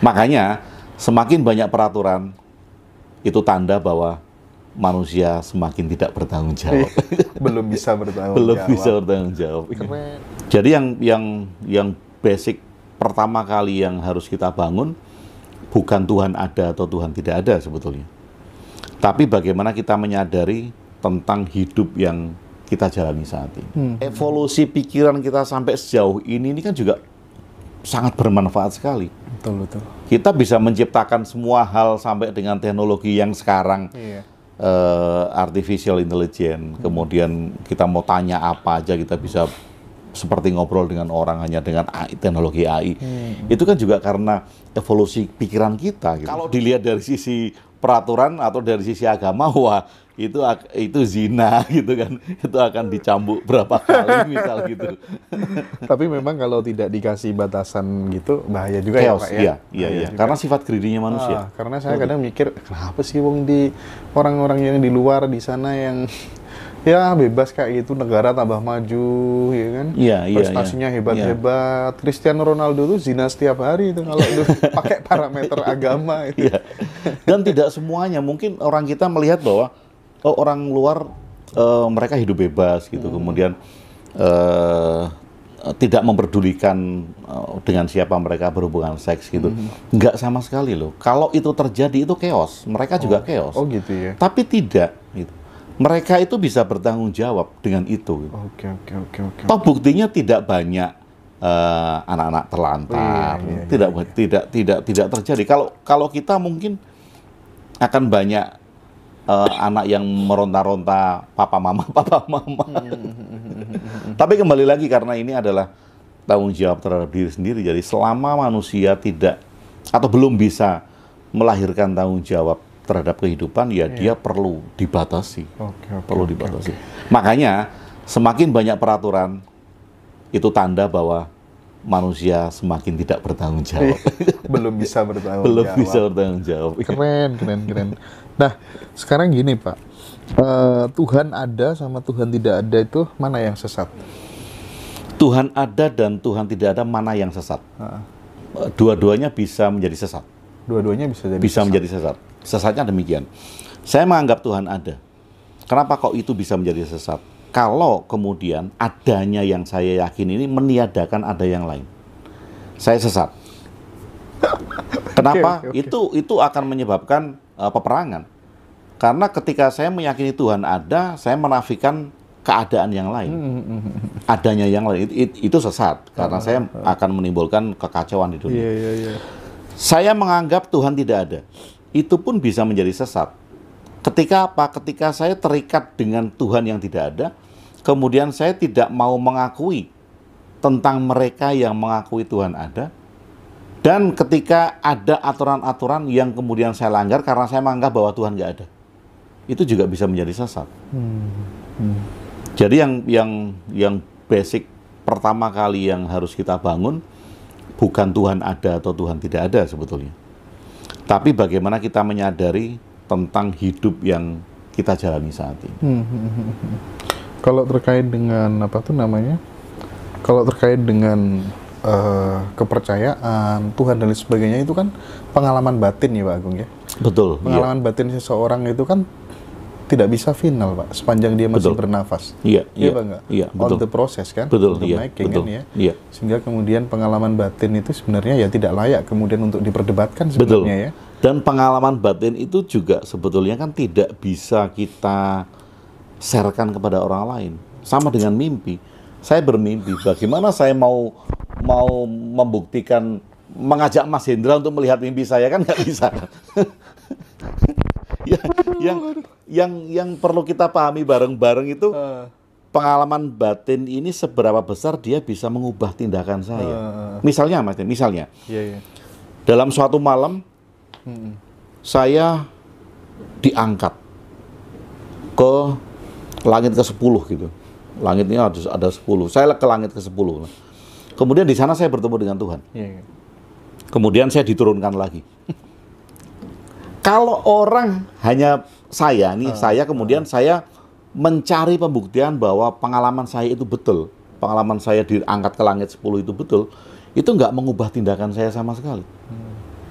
Makanya semakin banyak peraturan itu tanda bahwa manusia semakin tidak bertanggung jawab. Belum bisa bertanggung Belum jawab. bisa bertanggung jawab. Keren. Jadi yang basic pertama kali yang harus kita bangun bukan Tuhan ada atau Tuhan tidak ada sebetulnya. Tapi bagaimana kita menyadari tentang hidup yang kita jalani saat ini. Evolusi pikiran kita sampai sejauh ini kan juga sangat bermanfaat sekali. Betul, betul. Kita bisa menciptakan semua hal sampai dengan teknologi yang sekarang. Iya. Artificial intelligence, kemudian kita mau tanya apa aja kita bisa seperti ngobrol dengan orang hanya dengan AI, teknologi AI. Itu kan juga karena evolusi pikiran kita. Gitu. Kalau dilihat dari sisi peraturan atau dari sisi agama, wah itu zina gitu kan, itu akan dicambuk berapa kali misal gitu. Tapi memang kalau tidak dikasih batasan gitu bahaya juga ya Pak ya. Iya. Karena sifat greedy-nya manusia. Karena saya kadang mikir kenapa sih wong di orang-orang yang di luar di sana yang ya bebas kayak gitu, negara tambah maju ya kan. Prestasinya hebat-hebat. Cristiano Ronaldo tuh zina setiap hari itu kalau pakai parameter agama itu. Iya. Dan tidak semuanya, mungkin orang kita melihat bahwa orang luar mereka hidup bebas gitu, kemudian tidak memperdulikan dengan siapa mereka berhubungan seks gitu. Enggak sama sekali loh. Kalau itu terjadi itu chaos, mereka juga chaos. Oh gitu ya. Tapi tidak gitu. Mereka itu bisa bertanggung jawab dengan itu. Gitu. Oke. Toh buktinya tidak banyak anak-anak terlantar. Tidak terjadi. Kalau kita mungkin akan banyak anak yang meronta-ronta papa mama. Tapi kembali lagi karena ini adalah tanggung jawab terhadap diri sendiri. Jadi selama manusia tidak atau belum bisa melahirkan tanggung jawab terhadap kehidupan, ya dia perlu dibatasi. Perlu dibatasi. Makanya semakin banyak peraturan itu tanda bahwa manusia semakin tidak bertanggung jawab. Belum bisa bertanggung jawab. Keren. Nah, sekarang gini Pak, Tuhan ada sama Tuhan tidak ada itu mana yang sesat? Tuhan ada dan Tuhan tidak ada mana yang sesat? Dua-duanya bisa menjadi sesat. Dua-duanya bisa menjadi sesat. Sesatnya demikian. Saya menganggap Tuhan ada. Kenapa kok itu bisa menjadi sesat? Kalau kemudian adanya yang saya yakin ini meniadakan ada yang lain, saya sesat. Kenapa? Okay. Itu akan menyebabkan peperangan. Karena ketika saya meyakini Tuhan ada, saya menafikan keadaan yang lain. Adanya yang lain itu sesat karena saya akan menimbulkan kekacauan di dunia. Saya menganggap Tuhan tidak ada. Itu pun bisa menjadi sesat. Ketika apa? Ketika saya terikat dengan Tuhan yang tidak ada, kemudian saya tidak mau mengakui tentang mereka yang mengakui Tuhan ada. Dan ketika ada aturan-aturan yang kemudian saya langgar karena saya menganggap bahwa Tuhan nggak ada, itu juga bisa menjadi sesat. Jadi yang basic pertama kali yang harus kita bangun bukan Tuhan ada atau Tuhan tidak ada sebetulnya, tapi bagaimana kita menyadari tentang hidup yang kita jalani saat ini. Kalau terkait dengan apa tuh namanya? Kalau terkait dengan kepercayaan Tuhan dan lain sebagainya itu kan pengalaman batin ya Pak Agung ya. Betul. Pengalaman batin seseorang itu kan tidak bisa final Pak sepanjang dia masih bernafas. Iya Pak enggak? Iya, betul. On the process kan. Betul. Making betul. Kan, ya. Iya. Sehingga kemudian pengalaman batin itu sebenarnya ya tidak layak kemudian untuk diperdebatkan sebenarnya ya. Dan pengalaman batin itu juga sebetulnya kan tidak bisa kita sharekan kepada orang lain. Sama dengan mimpi. Saya bermimpi, bagaimana saya mau membuktikan, mengajak Mas Hendra untuk melihat mimpi saya kan nggak bisa. yang perlu kita pahami bareng-bareng itu pengalaman batin ini seberapa besar dia bisa mengubah tindakan saya. Misalnya Mas, dalam suatu malam saya diangkat ke langit ke-10 gitu. Langitnya ada 10. Saya ke langit ke-10. Kemudian di sana saya bertemu dengan Tuhan. Kemudian saya diturunkan lagi. Kalau orang hanya saya kemudian saya mencari pembuktian bahwa pengalaman saya itu betul. Pengalaman saya diangkat ke langit 10 itu betul. Itu nggak mengubah tindakan saya sama sekali.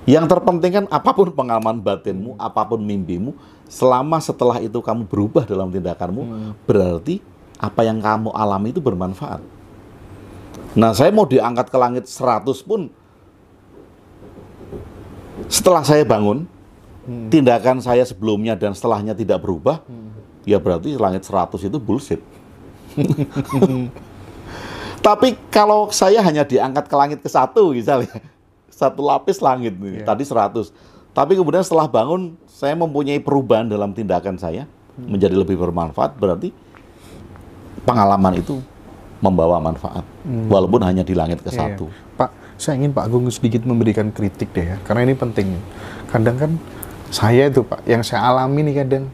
Yang terpenting kan apapun pengalaman batinmu, apapun mimpimu, selama setelah itu kamu berubah dalam tindakanmu, berarti apa yang kamu alami itu bermanfaat. Nah, saya mau diangkat ke langit 100 pun, setelah saya bangun, tindakan saya sebelumnya dan setelahnya tidak berubah, ya berarti langit 100 itu bullshit. Tapi kalau saya hanya diangkat ke langit ke-1 misalnya, 1 lapis langit, tadi 100. Tapi kemudian setelah bangun, saya mempunyai perubahan dalam tindakan saya, menjadi lebih bermanfaat, berarti pengalaman itu membawa manfaat, walaupun hanya di langit ke-1. Pak, saya ingin Pak Agung sedikit memberikan kritik deh ya, karena ini penting. Kadang kan saya itu Pak, yang saya alami nih kadang,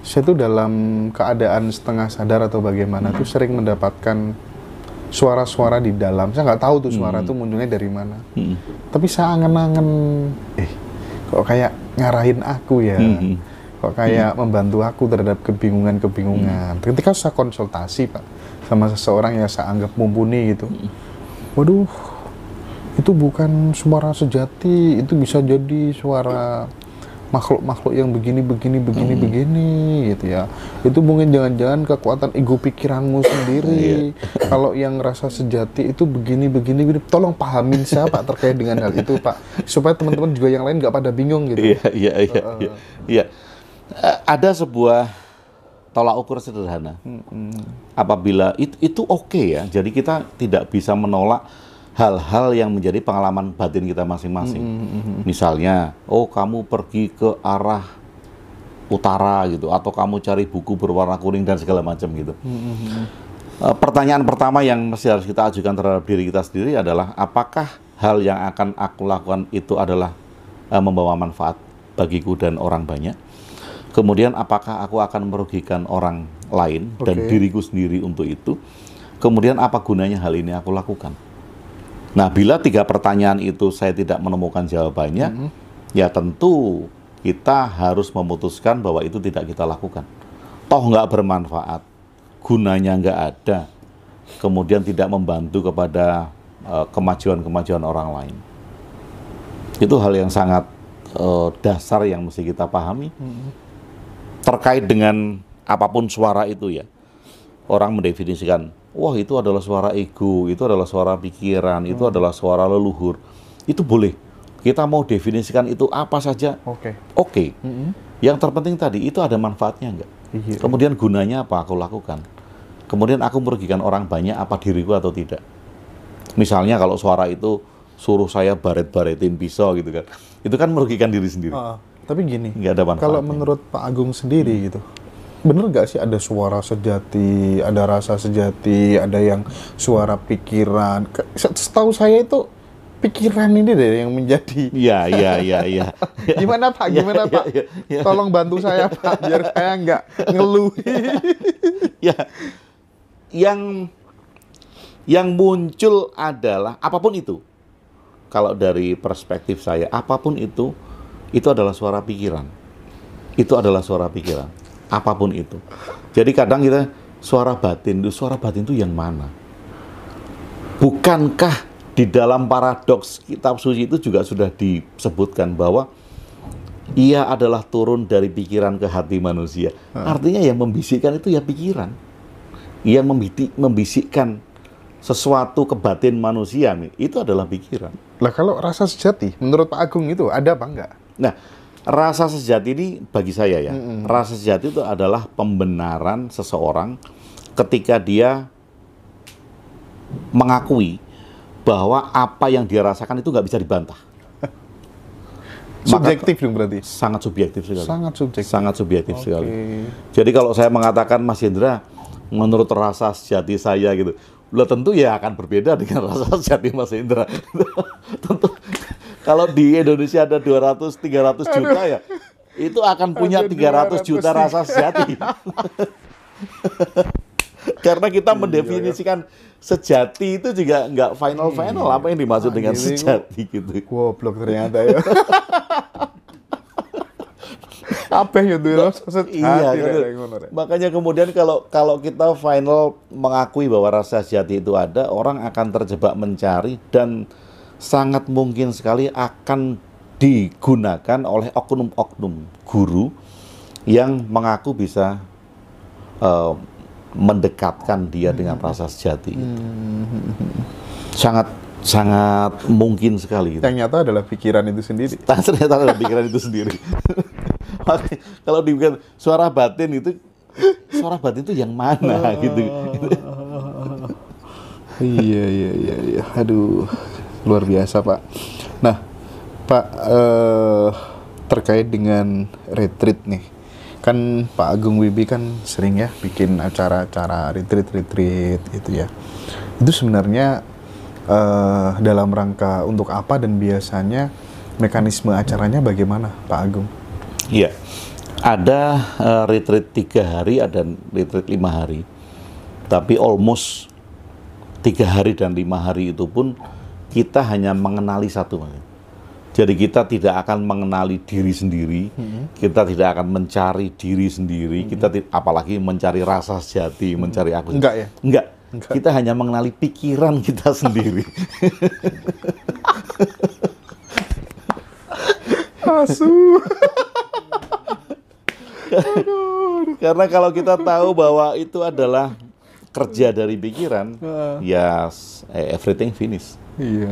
saya tuh dalam keadaan setengah sadar atau bagaimana tuh sering mendapatkan suara-suara di dalam. Saya nggak tahu tuh suara tuh munculnya dari mana. Tapi saya angen-angen, kok kayak ngarahin aku ya, kok kayak membantu aku terhadap kebingungan-kebingungan. Ketika saya konsultasi Pak sama seseorang yang saya anggap mumpuni gitu, waduh, itu bukan suara sejati, itu bisa jadi suara makhluk-makhluk yang begini gitu ya. Itu mungkin jangan-jangan kekuatan ego pikiranmu sendiri. Kalau yang rasa sejati itu begini. Tolong pahamin saya Pak terkait dengan hal itu Pak, supaya teman-teman juga yang lain nggak pada bingung gitu. Iya. Ada sebuah tolak ukur sederhana. Apabila itu oke ya. Jadi kita tidak bisa menolak hal-hal yang menjadi pengalaman batin kita masing-masing. Misalnya, kamu pergi ke arah utara gitu, atau kamu cari buku berwarna kuning dan segala macam gitu. Pertanyaan pertama yang mesti harus kita ajukan terhadap diri kita sendiri adalah, apakah hal yang akan aku lakukan itu adalah membawa manfaat bagiku dan orang banyak? Kemudian apakah aku akan merugikan orang lain dan diriku sendiri untuk itu? Kemudian apa gunanya hal ini aku lakukan? Nah, bila 3 pertanyaan itu saya tidak menemukan jawabannya, ya tentu kita harus memutuskan bahwa itu tidak kita lakukan. Toh nggak bermanfaat, gunanya nggak ada, kemudian tidak membantu kepada kemajuan-kemajuan orang lain. Itu hal yang sangat dasar yang mesti kita pahami. Terkait dengan apapun suara itu ya, orang mendefinisikan, wah itu adalah suara ego, itu adalah suara pikiran, itu adalah suara leluhur. Itu boleh. Kita mau definisikan itu apa saja. Oke. Yang terpenting tadi, itu ada manfaatnya enggak? Kemudian gunanya apa aku lakukan? Kemudian aku merugikan orang banyak apa diriku atau tidak? Misalnya kalau suara itu suruh saya baret-baretin pisau gitu kan. Itu kan merugikan diri sendiri. Tapi gini, nggak ada manfaatnya. Kalau menurut Pak Agung sendiri gitu, bener nggak sih ada suara sejati, ada rasa sejati, ada yang suara pikiran? Setahu saya itu pikiran ini deh yang menjadi. Iya. Gimana Pak? Tolong bantu saya Pak, biar saya nggak ngeluh. Ya, yang muncul adalah apapun itu. Kalau dari perspektif saya, apapun itu adalah suara pikiran. Itu adalah suara pikiran. Apapun itu. Jadi kadang kita suara batin itu yang mana? Bukankah di dalam paradoks kitab suci itu juga sudah disebutkan bahwa ia adalah turun dari pikiran ke hati manusia. Artinya yang membisikkan itu ya pikiran. Yang membisikkan sesuatu ke batin manusia itu adalah pikiran. Lah kalau rasa sejati menurut Pak Agung itu ada apa enggak? Nah, rasa sejati ini bagi saya ya, rasa sejati itu adalah pembenaran seseorang ketika dia mengakui bahwa apa yang dia rasakan itu nggak bisa dibantah. Subjektif dong berarti? Sangat subjektif sekali. Sangat subjektif Sekali. Jadi kalau saya mengatakan Mas Hendra, menurut rasa sejati saya gitu, tentu ya akan berbeda dengan rasa sejati Mas Hendra. Tentu. Kalau di Indonesia ada 200-300 juta ya, itu akan punya 300 juta rasa sejati. Karena kita mendefinisikan sejati itu juga nggak final apa yang dimaksud dengan sejati gitu. Goblok ternyata ya. Apa ya tuh? Iya, makanya kemudian kalau kita final mengakui bahwa rasa sejati itu ada, orang akan terjebak mencari dan sangat mungkin sekali akan digunakan oleh oknum-oknum guru yang mengaku bisa mendekatkan dia dengan rasa sejati. Sangat mungkin sekali. Yang nyata adalah pikiran itu sendiri. Ternyata adalah pikiran itu sendiri. Kalau dibikin suara batin itu yang mana gitu. Iya. Aduh, luar biasa, Pak. Nah, Pak, terkait dengan retreat nih. Kan Pak Agung Wibi kan sering ya bikin acara-acara retreat gitu ya. Itu sebenarnya dalam rangka untuk apa dan biasanya mekanisme acaranya bagaimana, Pak Agung? Iya, ada retreat 3 hari, ada retreat 5 hari. Tapi almost 3 hari dan 5 hari itu pun kita hanya mengenali satu. Jadi kita tidak akan mengenali diri sendiri, kita tidak akan mencari diri sendiri, kita apalagi mencari rasa sejati, mencari aku. Enggak ya? Enggak. Kita hanya mengenali pikiran kita sendiri. Asu. Karena kalau kita tahu bahwa itu adalah kerja dari pikiran, ya everything finish. Iya.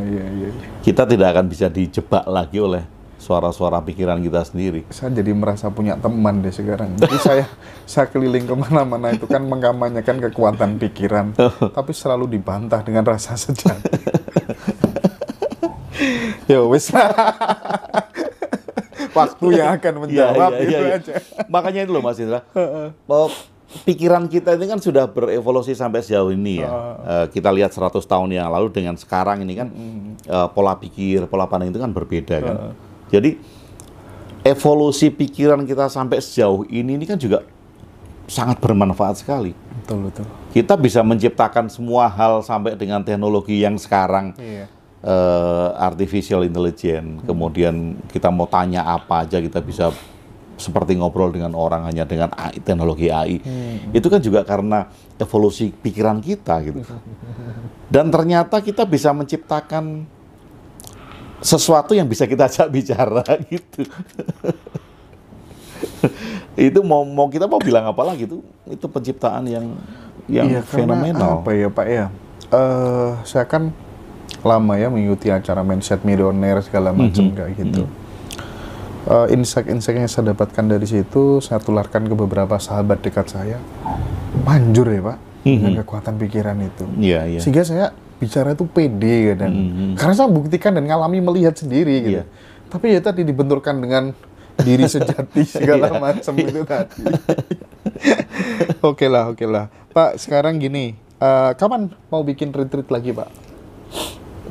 Kita tidak akan bisa dijebak lagi oleh suara-suara pikiran kita sendiri. Saya jadi merasa punya teman deh sekarang. Jadi saya keliling kemana-mana itu kan mengkampanyekan kekuatan pikiran, tapi selalu dibantah dengan rasa sejati. Ya wes. Waktu yang akan menjawab gitu aja. Makanya itu loh Mas Indra. Pikiran kita ini kan sudah berevolusi sampai sejauh ini ya. Kita lihat 100 tahun yang lalu dengan sekarang ini kan pola pikir, pola pandang itu kan berbeda kan. Jadi evolusi pikiran kita sampai sejauh ini kan juga sangat bermanfaat sekali. Betul. Kita bisa menciptakan semua hal sampai dengan teknologi yang sekarang. Artificial intelligence, kemudian kita mau tanya apa aja kita bisa seperti ngobrol dengan orang hanya dengan AI, teknologi AI. Itu kan juga karena evolusi pikiran kita gitu. Dan ternyata kita bisa menciptakan sesuatu yang bisa kita ajak bicara gitu. Itu mau kita mau bilang apa lagi itu penciptaan yang fenomenal. Apa ya Pak ya? Saya kan lama ya mengikuti acara Mindset Millionaire segala macam kayak gitu. Insight-insight yang saya dapatkan dari situ saya tularkan ke beberapa sahabat dekat saya. Manjur ya Pak dengan kekuatan pikiran itu. Sehingga saya bicara itu pede kadang. Karena saya buktikan dan ngalami melihat sendiri gitu. Tapi ya tadi dibenturkan dengan diri sejati segala macam itu tadi. Oke lah. Pak, sekarang gini, kapan mau bikin retreat lagi Pak?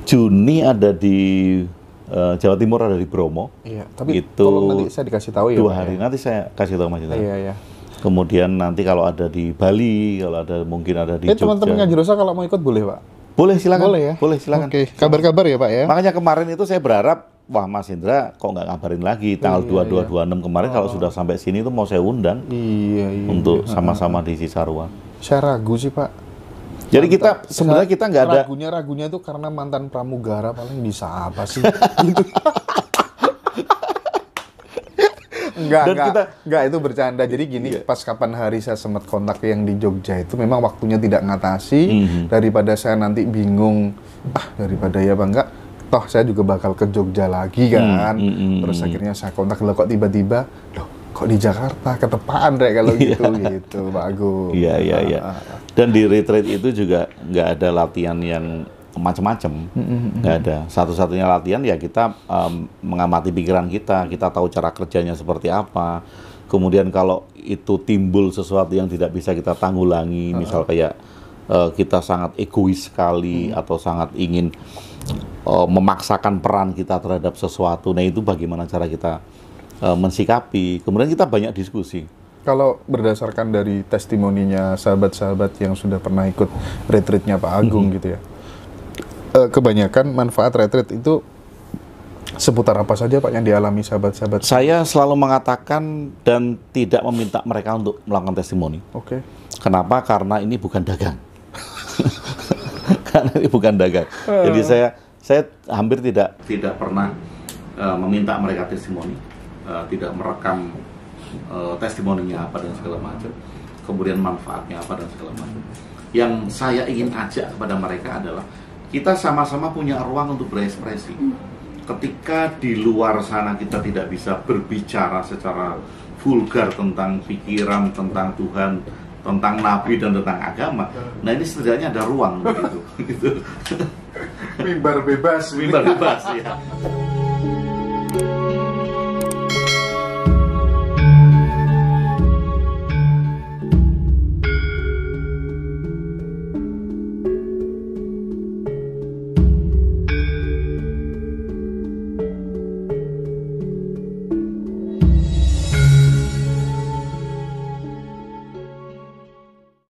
Juni ada di Jawa Timur, ada di Bromo. Iya, tapi itu nanti saya dikasih tahu ya. 2 hari nanti saya kasih tahu Mas Indra. Iya. Kemudian nanti kalau ada di Bali, kalau ada mungkin ada di Jogja. Teman-teman Ngaji Rosa kalau mau ikut boleh Pak? Boleh, silakan. Boleh ya? Boleh, silakan. Oke, kabar-kabar ya Pak ya? Makanya kemarin itu saya berharap, wah Mas Indra kok nggak ngabarin lagi tanggal 22, 26 kemarin kalau sudah sampai sini itu mau saya undang. Iya. Untuk sama-sama di Cisarua. Saya ragu sih Pak. Jadi kita sebenarnya kita nggak ada. Ragunya itu karena mantan pramugara paling bisa apa sih? Gitu. Enggak itu bercanda. Jadi gini, pas kapan hari saya sempat kontak yang di Jogja itu memang waktunya tidak ngatasi. Daripada saya nanti bingung, daripada ya Bang enggak, toh saya juga bakal ke Jogja lagi kan. Terus akhirnya saya kontak, loh kok tiba-tiba, loh kok di Jakarta ketepaan Rek kalau gitu Pak Agung. Iya. Dan di retreat itu juga nggak ada latihan yang macam-macam, nggak ada. Satu-satunya latihan ya kita mengamati pikiran kita tahu cara kerjanya seperti apa. Kemudian kalau itu timbul sesuatu yang tidak bisa kita tanggulangi, misal kayak kita sangat egois sekali atau sangat ingin memaksakan peran kita terhadap sesuatu, nah itu bagaimana cara kita mensikapi. Kemudian kita banyak diskusi. Kalau berdasarkan dari testimoninya sahabat-sahabat yang sudah pernah ikut retreatnya Pak Agung gitu ya, kebanyakan manfaat retreat itu seputar apa saja Pak yang dialami sahabat-sahabat? Saya selalu mengatakan dan tidak meminta mereka untuk melakukan testimoni. Oke. Kenapa? Karena ini bukan dagang. Karena ini bukan dagang. Jadi saya hampir tidak pernah meminta mereka testimoni, tidak merekam testimoninya apa dan segala macam, kemudian manfaatnya apa dan segala macam. Yang saya ingin ajak kepada mereka adalah kita sama-sama punya ruang untuk berekspresi. Ketika di luar sana kita tidak bisa berbicara secara vulgar tentang pikiran, tentang Tuhan, tentang Nabi dan tentang agama, nah ini setidaknya ada ruang begitu. Mimbar bebas. Mimbar bebas ya.